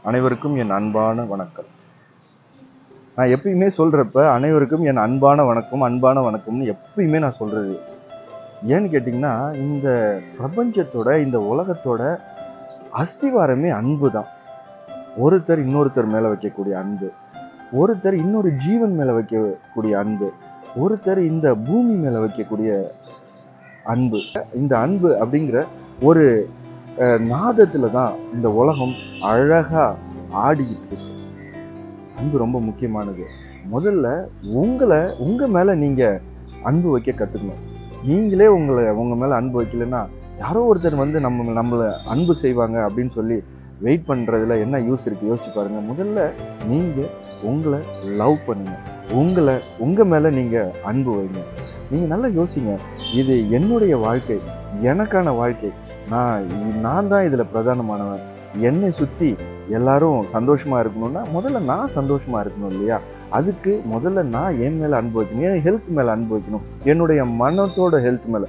அனைவருக்கும் என் அன்பான வணக்கம். நான் எப்பயுமே சொல்றப்ப அனைவருக்கும் என் அன்பான வணக்கம், அன்பான வணக்கம்னு எப்பயுமே நான் சொல்றது. ஏன்னு கேட்டீங்கன்னா, இந்த பிரபஞ்சத்தோட, இந்த உலகத்தோட அஸ்திவாரமே அன்பு தான். ஒருத்தர் இன்னொருத்தர் மேல வைக்கக்கூடிய அன்பு, ஒருத்தர் இன்னொரு ஜீவன் மேல வைக்கக்கூடிய அன்பு, ஒருத்தர் இந்த பூமி மேல வைக்கக்கூடிய அன்பு. இந்த அன்பு அப்படிங்கிற ஒரு நாதத்துல தான் இந்த உலகம் அழகா ஆடிக்கிட்டு இருக்கு. அன்பு ரொம்ப முக்கியமானது. முதல்ல உங்க மேல நீங்க அன்பு வைக்க கத்துக்கணும். நீங்களே உங்க மேல அன்பு வைக்கலன்னா, யாரோ ஒருத்தர் வந்து நம்மள அன்பு செய்வாங்க அப்படின்னு சொல்லி வெயிட் பண்றதுல என்ன யூஸ் இருக்கு? யோசிச்சு பாருங்க. முதல்ல நீங்க உங்கள லவ் பண்ணுங்க. உங்க மேல நீங்க அன்பு வைங்க. நீங்க நல்லா யோசிங்க. இது என்னுடைய வாழ்க்கை, எனக்கான வாழ்க்கை. நான் தான் இதுல பிரதானமானவன். என்னை சுத்தி எல்லாரும் சந்தோஷமா இருக்கணும்னா முதல்ல நான் சந்தோஷமா இருக்கணும் இல்லையா? அதுக்கு முதல்ல நான் என் மேல அன்பு வைக்கணும், என் ஹெல்த் மேல அன்பு வைக்கணும், என்னுடைய மனத்தோட ஹெல்த் மேல,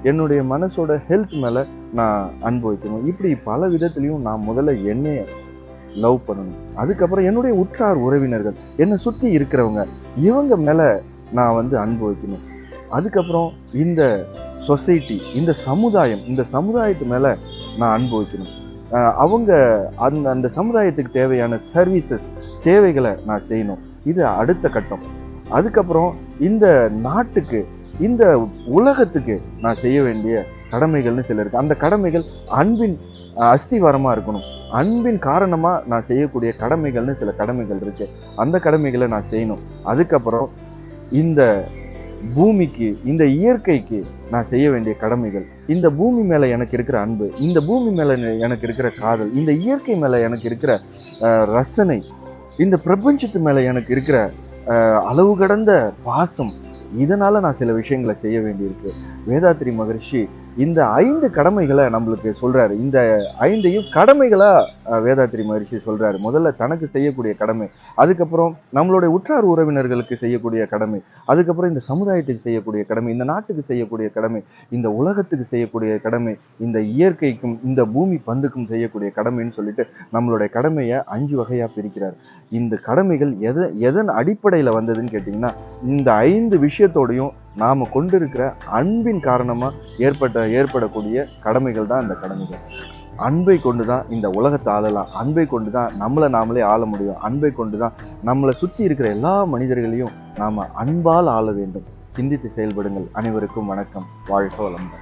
என்னுடைய மனசோட ஹெல்த் மேல நான் அன்பு வைக்கணும். இப்படி பல விதத்திலையும் நான் முதல்ல என்னைய லவ் பண்ணணும். அதுக்கப்புறம் என்னுடைய உற்றார் உறவினர்கள், என்னை சுத்தி இருக்கிறவங்க, இவங்க மேல நான் வந்து அன்பு வைக்கணும். அதுக்கப்புறம் இந்த சொசைட்டி, இந்த சமுதாயத்து மேல நான் அன்பு வைக்கணும். அவங்க அந்த சமுதாயத்துக்கு தேவையான சேவைகளை நான் செய்யணும். இது அடுத்த கட்டம். அதுக்கப்புறம் இந்த நாட்டுக்கு, இந்த உலகத்துக்கு நான் செய்ய வேண்டிய கடமைகள்னு சில இருக்கு. அந்த கடமைகள் அன்பின் அஸ்திவாரமா இருக்கணும். அன்பின் காரணமா நான் செய்யக்கூடிய கடமைகள்னு சில கடமைகள் இருக்கு. அந்த கடமைகளை நான் செய்யணும். அதுக்கப்புறம் இந்த பூமிக்கு, இந்த இயற்கைக்கு நான் செய்ய வேண்டிய கடமைகள், இந்த பூமி மேல எனக்கு இருக்கிற அன்பு, இந்த பூமி மேல எனக்கு இருக்கிற காதல், இந்த இயற்கை மேல எனக்கு இருக்கிற ரசனை, இந்த பிரபஞ்சத்து மேல எனக்கு இருக்கிற அளவு கடந்த பாசம், இதனால நான் சில விஷயங்களை செய்ய வேண்டியிருக்கு. வேதாத்ரி மகரிஷி இந்த 5 கடமைகளை நம்மளுக்கு சொல்றாரு. இந்த 5ஐயும் கடமைகளா வேதாத்ரி மகரிஷி சொல்றாரு. முதல்ல தனக்கு செய்யக்கூடிய கடமை, அதுக்கப்புறம் நம்மளுடைய உற்றார் உறவினர்களுக்கு செய்யக்கூடிய கடமை, அதுக்கப்புறம் இந்த சமுதாயத்துக்கு செய்யக்கூடிய கடமை, இந்த நாட்டுக்கு செய்யக்கூடிய கடமை, இந்த உலகத்துக்கு செய்யக்கூடிய கடமை, இந்த இயற்கைக்கும் இந்த பூமி பந்துக்கும் செய்யக்கூடிய கடமைன்னு சொல்லிட்டு நம்மளுடைய கடமையை 5 வகையா பிரிக்கிறார். இந்த கடமைகள் எதன் அடிப்படையில வந்ததுன்னு கேட்டீங்கன்னா, இந்த 5 விஷயத்தோடையும் நாம கொண்டிருக்கிற அன்பின் காரணமா ஏற்படக்கூடிய கடமைகள் தான் இந்த கடமைகள். அன்பை கொண்டுதான் இந்த உலகத்தை ஆளலாம். அன்பை கொண்டுதான் நம்மளை நாமளே ஆள முடியும். அன்பை கொண்டுதான் நம்மளை சுத்தி இருக்கிற எல்லா மனிதர்களையும் நாம அன்பால் ஆள வேண்டும். சிந்தித்து செயல்படுங்கள். அனைவருக்கும் வணக்கம். வாழ்க வளமுடன்.